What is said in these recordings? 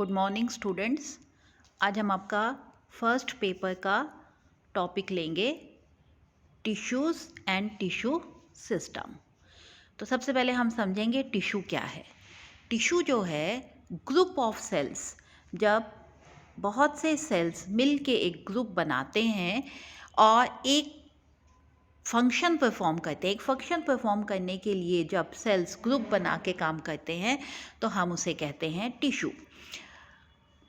Good morning students. आज हम आपका फर्स्ट पेपर का टॉपिक लेंगे टिश्यूज़ एंड टिश्यू सिस्टम। तो सबसे पहले हम समझेंगे टिश्यू क्या है। टिश्यू जो है ग्रुप ऑफ सेल्स, जब बहुत से सेल्स मिल के एक ग्रुप बनाते हैं और एक फंक्शन परफॉर्म करते हैं। एक फंक्शन परफॉर्म करने के लिए जब सेल्स ग्रुप बना के काम करते हैं तो हम उसे कहते हैं टिश्यू।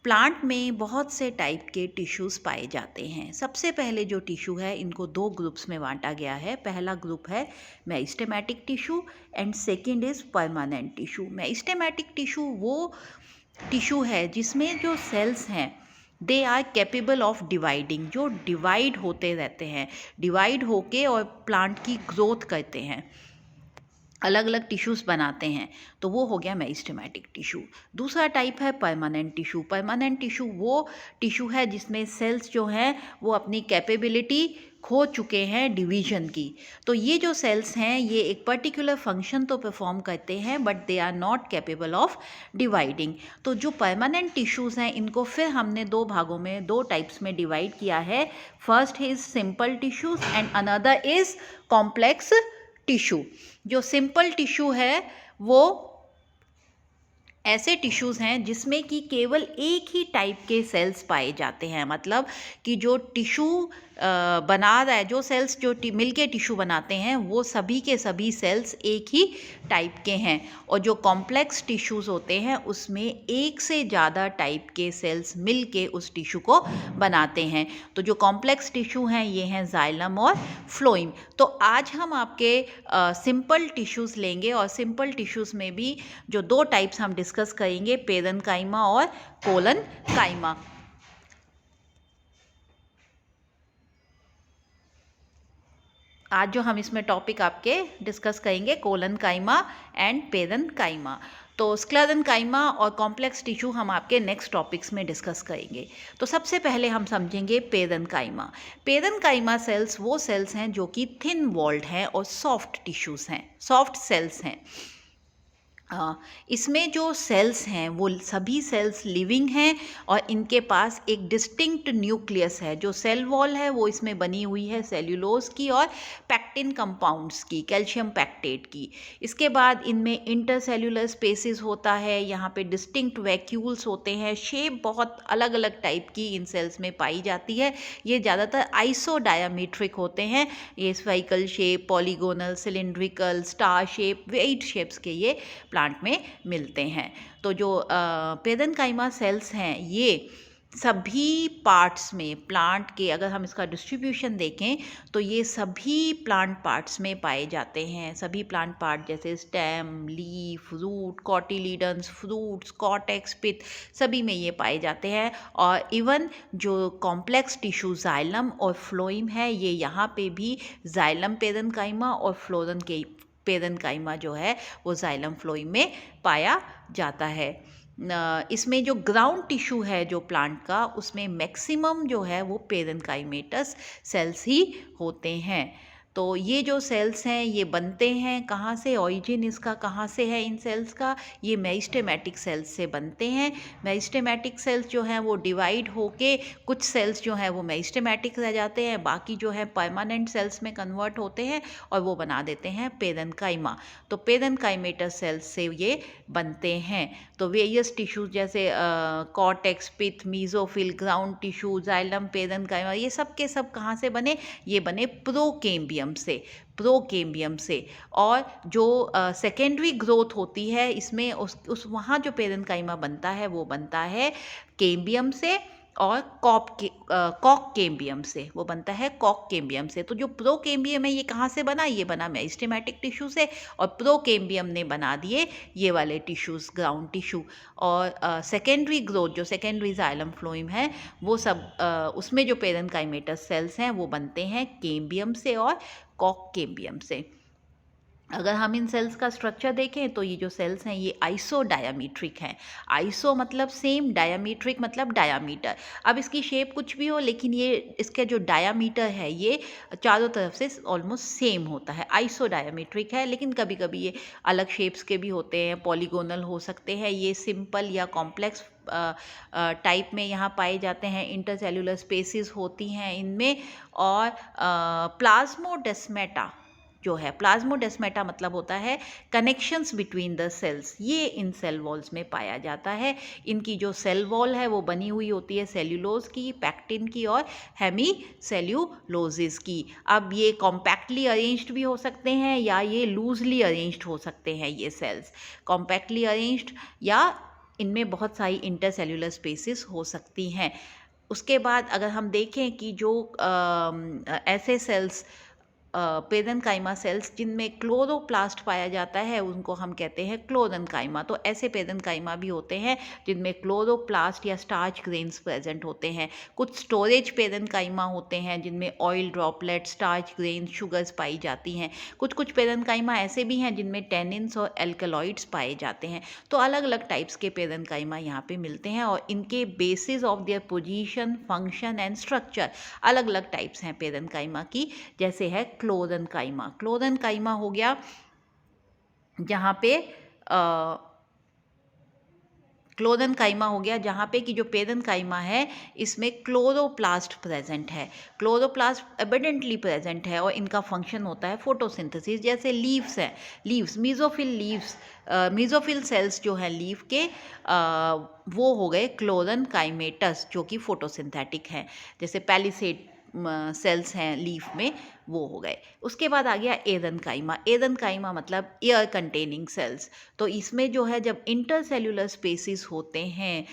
प्लांट में बहुत से टाइप के टिश्यूज़ पाए जाते हैं। सबसे पहले जो टिश्यू है, इनको दो ग्रुप्स में बांटा गया है। पहला ग्रुप है meristematic tissue and second is permanent tissue. Meristematic tissue वो टिश्यू है जिसमें जो सेल्स हैं they are capable of dividing, जो डिवाइड होते रहते हैं, डिवाइड होके और प्लांट की ग्रोथ करते हैं, अलग अलग टिश्यूज़ बनाते हैं। तो वो हो गया मेरिस्टेमेटिक टिश्यू। दूसरा टाइप है परमानेंट टिश्यू। परमानेंट टिश्यू वो टिश्यू है जिसमें सेल्स जो हैं वो अपनी कैपेबिलिटी खो चुके हैं डिवीजन की। तो ये जो सेल्स हैं ये एक पर्टिकुलर फंक्शन तो परफॉर्म करते हैं but they are not capable of dividing. तो जो परमानेंट टिश्यूज़ हैं इनको फिर हमने दो भागों में, दो टाइप्स में डिवाइड किया है। First is simple tissues and another is complex tissue. जो सिंपल टिश्यू है वो ऐसे टिश्यूज़ हैं जिसमें कि केवल एक ही टाइप के सेल्स पाए जाते हैं। मतलब कि जो टिश्यू बना रहा है, जो सेल्स जो मिलके टिश्यू बनाते हैं वो सभी के सभी सेल्स एक ही टाइप के हैं। और जो कॉम्प्लेक्स टिश्यूज़ होते हैं उसमें एक से ज़्यादा टाइप के सेल्स मिलके उस टिश्यू को बनाते हैं। तो जो कॉम्प्लेक्स टिश्यू हैं ये हैं जाइलम और फ्लोएम। तो आज हम आपके सिंपल टिश्यूज़ लेंगे और सिंपल टिश्यूज़ में भी जो दो टाइप्स हम डिस्कस करेंगे, पेरेन्काइमा और कोलेनकाइमा। आज जो हम इसमें टॉपिक आपके डिस्कस करेंगे कोलेनकाइमा एंड पेरेन्काइमा। तो स्क्लेरेन्काइमा और कॉम्प्लेक्स टिश्यू हम आपके नेक्स्ट टॉपिक्स में डिस्कस करेंगे। तो सबसे पहले हम समझेंगे पेरेन्काइमा। पेरेन्काइमा सेल्स वो सेल्स हैं जो कि थिन वॉल्ड हैं और सॉफ्ट टिश्यूज़ हैं, सॉफ्ट सेल्स हैं। इसमें जो सेल्स हैं वो सभी सेल्स लिविंग हैं और इनके पास एक डिस्टिंक्ट न्यूक्लियस है। जो सेल वॉल है वो इसमें बनी हुई है सेल्यूलोज की और पैक्टिन कंपाउंड्स की, कैल्शियम पैक्टेट की। इसके बाद इनमें इंटरसेल्यूलर स्पेसेस होता है, यहाँ पे डिस्टिंक्ट वैक्यूल्स होते हैं। शेप बहुत अलग अलग टाइप की इन सेल्स में पाई जाती है। ये ज़्यादातर आइसोडायामीट्रिक होते हैं। ये spherical shape, polygonal, cylindrical, star shape, वेट शेप्स के ये प्लांट में मिलते हैं। तो जो पेरेन्काइमा सेल्स हैं ये सभी पार्ट्स में, प्लांट के अगर हम इसका डिस्ट्रीब्यूशन देखें तो ये सभी प्लांट पार्ट्स में पाए जाते हैं। सभी प्लांट पार्ट जैसे stem, leaf, root, cotyledons, fruits, cortex, pith, सभी में ये पाए जाते हैं। और इवन जो कॉम्प्लेक्स टिश्यू जाइलम और फ्लोएम है ये यहाँ पे भी जाइलम पेरेन्काइमा और फ्लोएम के पेरेन्काइमा जो है वो जाइलम फ्लोएम में पाया जाता है। इसमें जो ग्राउंड टिश्यू है जो प्लांट का, उसमें मैक्सिमम जो है वो पेरेन्काइमेटस सेल्स ही होते हैं। तो ये जो सेल्स हैं ये बनते हैं कहाँ से, ऑरिजिन इसका कहाँ से है इन सेल्स का, ये मेरिस्टेमेटिक सेल्स से बनते हैं। मेरिस्टेमेटिक सेल्स जो हैं वो डिवाइड होके कुछ सेल्स जो हैं वो मेरिस्टेमेटिक रह जाते हैं, बाकी जो है परमानेंट सेल्स में कन्वर्ट होते हैं और वो बना देते हैं पेरेन्काइमा। तो पेरेन्काइमेटस सेल्स से ये बनते हैं। तो वेरियस टिश्यूज जैसे cortex, pith, mesophyll, ground tissue, xylem, parenchyma, ये सब के सब कहाँ से बने, ये बने प्रोकेम्बियम से। और जो सेकेंडरी ग्रोथ होती है इसमें उस वहाँ जो पेरेन्काइमा बनता है वो बनता है केम्बियम से और कॉक केम्बियम से, वो बनता है कॉक केम्बियम से। तो जो प्रोकेम्बियम है ये कहाँ से बना, ये बना मेरिस्टेमेटिक टिश्यू से, और प्रोकेम्बियम ने बना दिए ये वाले टिश्यूज़, ग्राउंड टिश्यू। और सेकेंडरी ग्रोथ जो सेकेंडरी जाइलम फ्लोएम है वो सब उसमें जो पेरेन्काइमेटस सेल्स हैं वो बनते हैं केम्बियम से और कॉक केम्बियम से। अगर हम इन सेल्स का स्ट्रक्चर देखें तो ये जो सेल्स हैं ये आइसोडायामीट्रिक हैं। आइसो मतलब सेम, डायामीट्रिक मतलब डायामीटर। अब इसकी शेप कुछ भी हो लेकिन ये इसका जो डायामीटर है ये चारों तरफ से ऑलमोस्ट सेम होता है, आइसोडायामीट्रिक है। लेकिन कभी कभी ये अलग शेप्स के भी होते हैं, पॉलीगोनल हो सकते हैं। ये सिंपल या कॉम्प्लेक्स टाइप में यहाँ पाए जाते हैं। इंटरसेल्युलर स्पेसिस होती हैं इनमें। और प्लाज्मोडेस्मेटा जो है, प्लाज्मोडेस्मेटा मतलब होता है कनेक्शंस बिटवीन द सेल्स, ये इन सेल वॉल्स में पाया जाता है। इनकी जो सेल वॉल है वो बनी हुई होती है सेल्यूलोज की, पैक्टिन की और हेमी सेल्यूलोजिस की। अब ये कॉम्पैक्टली अरेंज्ड भी हो सकते हैं या ये लूजली अरेंज्ड हो सकते हैं। ये सेल्स कॉम्पैक्टली अरेंज्ड या इनमें बहुत सारी इंटरसेल्यूलर स्पेसिस हो सकती हैं। उसके बाद अगर हम देखें कि जो ऐसे सेल्स पेरेन्काइमा सेल्स जिनमें क्लोरोप्लास्ट पाया जाता है उनको हम कहते हैं क्लोरेन्काइमा। तो ऐसे पेरेन्काइमा भी होते हैं जिनमें क्लोरोप्लास्ट या स्टार्च ग्रेन्स प्रेजेंट होते हैं। कुछ स्टोरेज पेरेन्काइमा होते हैं जिनमें oil droplet, starch grain, sugars पाई जाती हैं। कुछ कुछ पेरेन्काइमा ऐसे भी हैं जिनमें टेनिन्स और एल्कलॉइड्स पाए जाते हैं। तो अलग अलग टाइप्स के पेरेन्काइमा यहाँ पे मिलते हैं और इनके basis of their position, function and structure अलग अलग टाइप्स हैं पेरेन्काइमा की। जैसे है क्लोरेन्काइमा। क्लोरेन्काइमा हो गया जहाँ पे क्लोरेन्काइमा हो गया जहाँ पे कि जो पेरेन्काइमा है इसमें क्लोरोप्लास्ट प्रेजेंट है। क्लोरोप्लास्ट एबिडेंटली प्रेजेंट है और इनका फंक्शन होता है फोटोसिंथेसिस। जैसे लीव्स हैं, leaves mesophyll leaves, mesophyll cells जो हैं लीफ के वो हो गए क्लोरेन्काइमेटस जो कि फोटोसिंथेटिक हैं। जैसे पैलिसेड सेल्स हैं लीफ में, वो हो गए। उसके बाद आ गया एरेन्काइमा। एरेन्काइमा मतलब एयर कंटेनिंग सेल्स। तो इसमें जो है जब इंटरसेल्युलर स्पेसिस होते हैं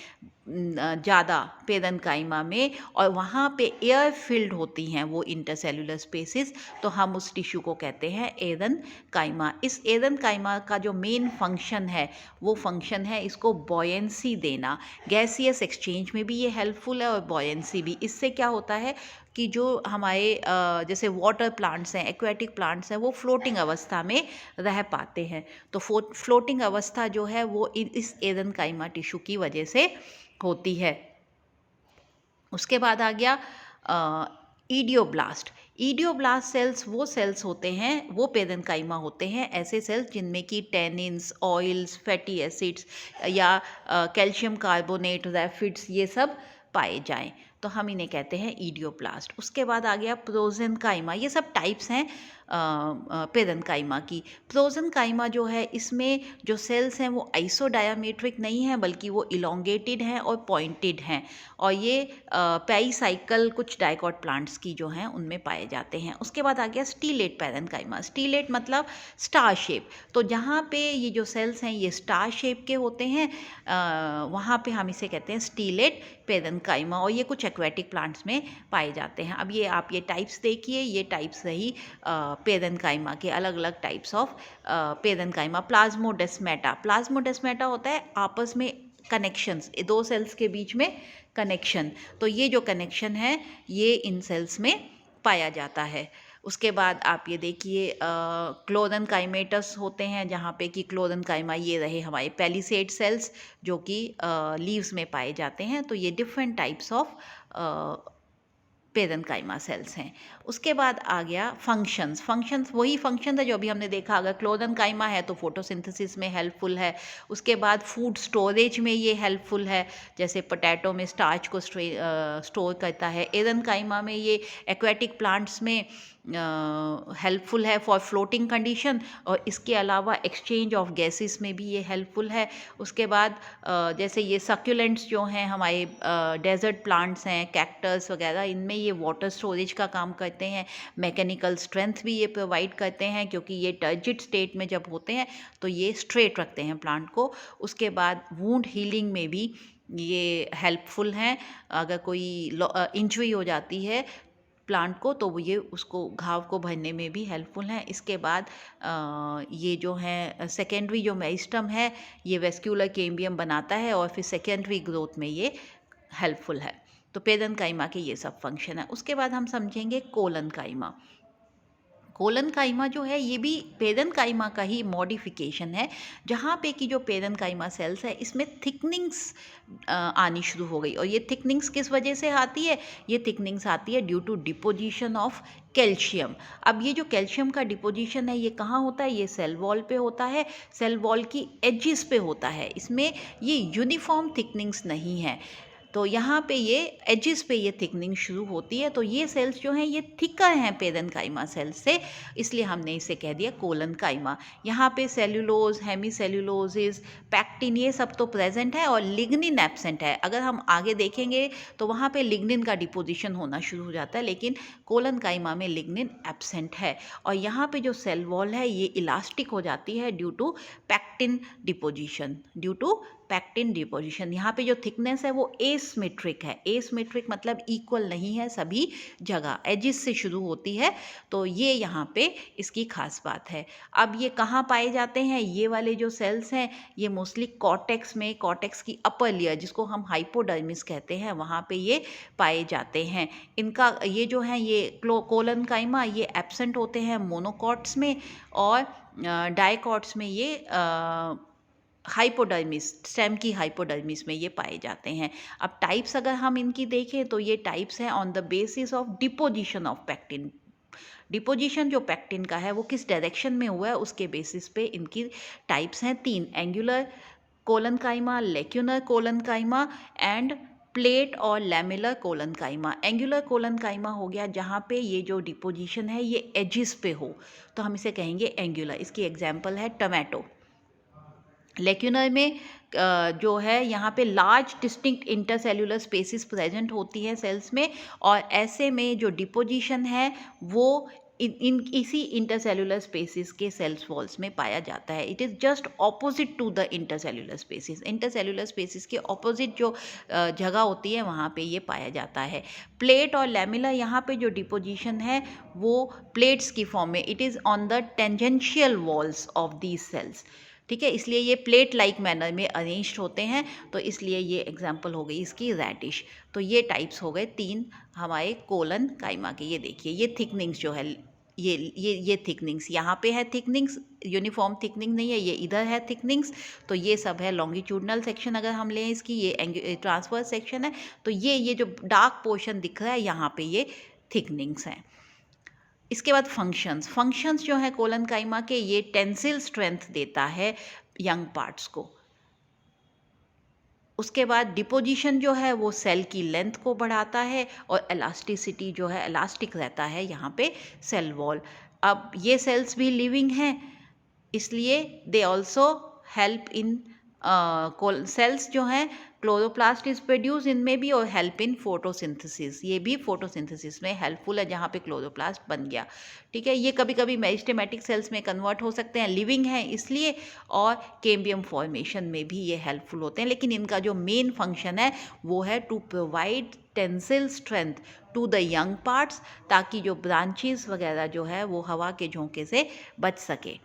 ज़्यादा पेरेन्काइमा में और वहाँ पे एयर फिल्ड होती हैं वो इंटरसेल्युलर स्पेसिस, तो हम उस टिश्यू को कहते हैं एरेन्काइमा। इस एरेन्काइमा का जो मेन फंक्शन है वो फंक्शन है इसको बॉयंसी देना। गैसियस एक्सचेंज में भी ये हेल्पफुल है और बॉयंसी भी। इससे क्या होता है कि जो हमारे जैसे वाटर प्लांट्स हैं, एक्वेटिक प्लांट्स हैं, वो फ्लोटिंग अवस्था में रह पाते हैं। तो फ्लोटिंग अवस्था जो है वो इस एरेन्काइमा टिश्यू की वजह से होती है। उसके बाद आ गया ईडियोब्लास्ट। ईडियोब्लास्ट सेल्स वो सेल्स होते हैं, वो पेरेन्काइमा होते हैं, ऐसे सेल्स जिनमें कि टेनिन्स, ऑयल्स, फैटी एसिड्स या कैल्शियम कार्बोनेट, रैफिड्स ये सब पाए जाएं, तो हम इन्हें कहते हैं ईडियोब्लास्ट। उसके बाद आ गया प्रोजेन्काइमा। ये सब टाइप्स हैं पेरेन्काइमा की। प्रोजेन्काइमा जो है इसमें जो सेल्स हैं वो आइसोडायामीट्रिक नहीं हैं बल्कि वो इलोंगेटेड हैं और पॉइंटेड हैं और ये पेरीसाइकल कुछ डाइकॉट प्लांट्स की जो हैं उनमें पाए जाते हैं। उसके बाद आ गया स्टीलेट पेरेन्काइमा। स्टीलेट मतलब स्टार शेप। तो जहाँ पे ये जो सेल्स हैं ये स्टार शेप के होते हैं वहाँ पे हम इसे कहते हैं स्टीलेट पेरेन्काइमा और ये कुछ एक्वेटिक प्लांट्स में पाए जाते हैं। अब ये आप ये टाइप्स देखिए, ये टाइप्स रही पेरेन्काइमा के अलग अलग types of parenchyma. Plasmodesmata. Plasmodesmata होता है आपस में कनेक्शंस, दो सेल्स के बीच में कनेक्शन। तो ये जो कनेक्शन है ये इन सेल्स में पाया जाता है। उसके बाद आप ये देखिए क्लोरेन्काइमेटस होते हैं जहाँ पे कि क्लोरेन्काइमा ये रहे हमारे पैलिसेड सेल्स जो कि लीव्स में पाए जाते हैं। तो ये different types of parenchyma cells हैं। उसके बाद आ गया फंक्शंस। फंक्शंस वही फंक्शन है जो अभी हमने देखा, अगर क्लोरेन्काइमा है तो फोटोसिंथेसिस में हेल्पफुल है। उसके बाद फूड स्टोरेज में ये हेल्पफुल है, जैसे पोटैटो में स्टार्च को स्टोर करता है। एरेन्काइमा में ये एक्वेटिक प्लांट्स में हेल्पफुल है फॉर फ्लोटिंग कंडीशन और इसके अलावा एक्सचेंज ऑफ गैसेस में भी ये हेल्पफुल है। उसके बाद जैसे ये सक्यूलेंट्स जो हैं हमारे डेजर्ट प्लांट्स हैं, कैक्टस वगैरह, इनमें ये वाटर स्टोरेज का काम करते हैं। मैकेनिकल स्ट्रेंथ भी ये प्रोवाइड करते हैं क्योंकि ये टर्जिड स्टेट में जब होते हैं तो ये स्ट्रेट रखते हैं प्लांट को। उसके बाद वुंड हीलिंग में भी ये हेल्पफुल हैं। अगर कोई इंजरी हो जाती है प्लांट को तो वो ये उसको घाव को भरने में भी हेल्पफुल हैं। इसके बाद ये जो है सेकेंडरी जो मेरिस्टम है ये वेस्क्यूलर कैम्बियम बनाता है और फिर सेकेंडरी ग्रोथ में ये हेल्पफुल है। तो पेरेन्काइमा के ये सब फंक्शन है। उसके बाद हम समझेंगे कोलेन्काइमा। कोलन काइमा जो है ये भी पेरेन्काइमा का ही मॉडिफिकेशन है, जहाँ पे कि जो पेरेन्काइमा सेल्स है इसमें थिकनिंग्स आनी शुरू हो गई। और ये थिकनिंग्स किस वजह से आती है? ये थिकनिंग्स आती है due to deposition of calcium. अब ये जो कैल्शियम का डिपोजिशन है ये कहाँ होता है? ये सेल वॉल पे होता है, सेल वॉल की एजिस पे होता है। इसमें ये यूनिफॉर्म थिकनिंग्स नहीं है, तो यहाँ पे ये एजिस पे ये थिकनिंग शुरू होती है। तो ये सेल्स जो हैं ये थिकर हैं पेरेन्काइमा सेल्स से, इसलिए हमने इसे कह दिया कोलन काइमा। यहाँ पे सेल्यूलोज, हेमी सेल्यूलोसिस, पैक्टिन ये सब तो प्रेजेंट है और लिग्निन एब्सेंट है। अगर हम आगे देखेंगे तो वहाँ पे लिग्निन का डिपोजिशन होना शुरू हो जाता है, लेकिन कोलन काइमा में लिग्निन एब्सेंट है। और यहाँ पे जो सेल वॉल है ये इलास्टिक हो जाती है due to pectin deposition, due to pectin deposition. यहाँ पे जो थिकनेस है वो एसिमेट्रिक है। एसिमेट्रिक मतलब इक्वल नहीं है सभी जगह, एजिस से शुरू होती है। तो ये यहाँ पे इसकी खास बात है। अब ये कहाँ पाए जाते हैं? ये वाले जो सेल्स हैं ये मोस्टली कॉर्टेक्स में, कॉर्टेक्स की अपर लेयर जिसको हम हाइपोडर्मिस कहते हैं, वहाँ पे ये पाए जाते हैं। इनका ये जो है ये कोलन काइमा ये एब्सेंट होते हैं मोनोकॉट्स में, और डाइकॉट्स में ये हाइपोडर्मिस, स्टेम की हाइपोडर्मिस में ये पाए जाते हैं। अब टाइप्स अगर हम इनकी देखें तो ये टाइप्स हैं on the basis of deposition of pectin. Deposition जो पैक्टिन का है वो किस डायरेक्शन में हुआ है उसके बेसिस पे इनकी टाइप्स हैं 3: angular collenchyma, lacunar collenchyma and plate और lamellar collenchyma. Angular collenchyma हो गया जहाँ पे ये जो डिपोजिशन है ये एजिस पे हो, तो हम इसे कहेंगे एंगुलर। इसकी एग्जाम्पल है टोमेटो। लेक्यूनर में जो है यहाँ पे large distinct intercellular spaces present होती है सेल्स में, और ऐसे में जो डिपोजिशन है वो इसी इंटरसेल्यूलर स्पेसिस के सेल्स वॉल्स में पाया जाता है। It is just opposite to the intercellular spaces. Intercellular spaces के ऑपोजिट जो जगह होती है वहाँ पे ये पाया जाता है। प्लेट और लैमिला, यहाँ पे जो डिपोजिशन है वो प्लेट्स की फॉर्म में, it is on the tangential walls of these cells. ठीक है, इसलिए ये प्लेट लाइक मैनर में अरेंज्ड होते हैं, तो इसलिए ये एग्जाम्पल हो गई इसकी रैडिश। तो ये टाइप्स हो गए 3 हमारे कोलन काइमा के। ये देखिए ये थिकनिंग्स जो है, ये थिकनिंग्स यहाँ पे है, थिकनिंग्स यूनिफॉर्म थिकनिंग नहीं है, ये इधर है थिकनिंग्स। तो ये सब है लॉन्गिट्यूडनल सेक्शन अगर हम लें इसकी, ये ट्रांसवर्स सेक्शन है। तो ये जो डार्क पोर्शन दिख रहा है यहाँ पे ये थिकनिंग्स हैं। इसके बाद फंक्शंस जो है कोलन काइमा के, ये टेंसिल स्ट्रेंथ देता है यंग पार्ट्स को। उसके बाद डिपोजिशन जो है वो सेल की लेंथ को बढ़ाता है, और इलास्टिसिटी जो है इलास्टिक रहता है यहाँ पे सेल वॉल। अब ये सेल्स भी लिविंग हैं, इसलिए they also help in cells जो हैं क्लोरोप्लास्ट इज प्रोड्यूस इनमें भी, और हेल्प इन फोटोसिंथेसिस, ये भी फोटोसिंथेसिस में हेल्पफुल है जहाँ पे क्लोरोप्लास्ट बन गया। ठीक है, ये कभी कभी मेरिस्टेमेटिक सेल्स में कन्वर्ट हो सकते हैं, लिविंग हैं इसलिए, और कैम्बियम फॉर्मेशन में भी ये हेल्पफुल होते हैं। लेकिन इनका जो मेन फंक्शन है वो है to provide tensile strength to the young parts, ताकि जो ब्रांचेस वगैरह जो है वो हवा के झोंके से बच सके।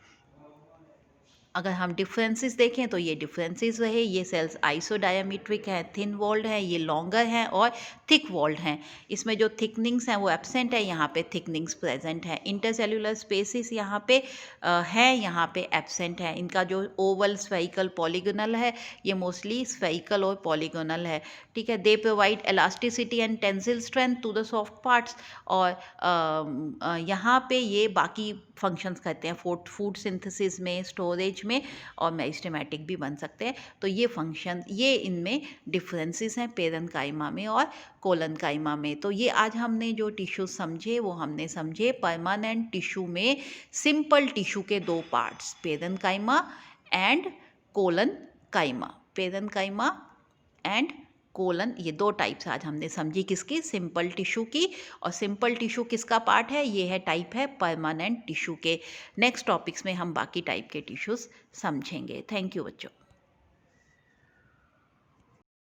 अगर हम डिफरेंसेस देखें तो ये डिफरेंसेस रहे, ये सेल्स आइसोडायमीट्रिक हैं, थिन वॉल्ड हैं, ये लॉन्गर हैं और थिक वॉल्ड हैं। इसमें जो थिकनिंग्स हैं वो एब्सेंट है, यहाँ पे थिकनिंग्स प्रेजेंट हैं। इंटरसेल्यूलर स्पेसिस यहाँ पे है, यहाँ पे एब्सेंट है। इनका जो ओवल, स्फेरिकल, पॉलीगोनल है, ये मोस्टली स्फेरिकल और पॉलीगोनल है। ठीक है, they provide elasticity and tensile strength to the soft parts, और यहाँ पे ये बाकी फंक्शंस करते हैं फूड सिंथेसिस में, स्टोरेज में, और मेरिस्टेमेटिक भी बन सकते हैं। तो ये फंक्शन, ये इनमें डिफरेंसेस हैं पेरेन्काइमा में और कोलन काइमा में। तो ये आज हमने जो टिश्यू समझे वो हमने समझे परमानेंट टिश्यू में सिंपल टिश्यू के 2 parts, parenchyma and collenchyma. Parenchyma and colon, ये 2 टाइप्स आज हमने समझी किसकी, सिंपल टिश्यू की। और सिंपल टिश्यू किसका पार्ट है, ये है टाइप है परमानेंट टिश्यू के। नेक्स्ट टॉपिक्स में हम बाकी टाइप के टिश्यूज समझेंगे। थैंक यू बच्चों।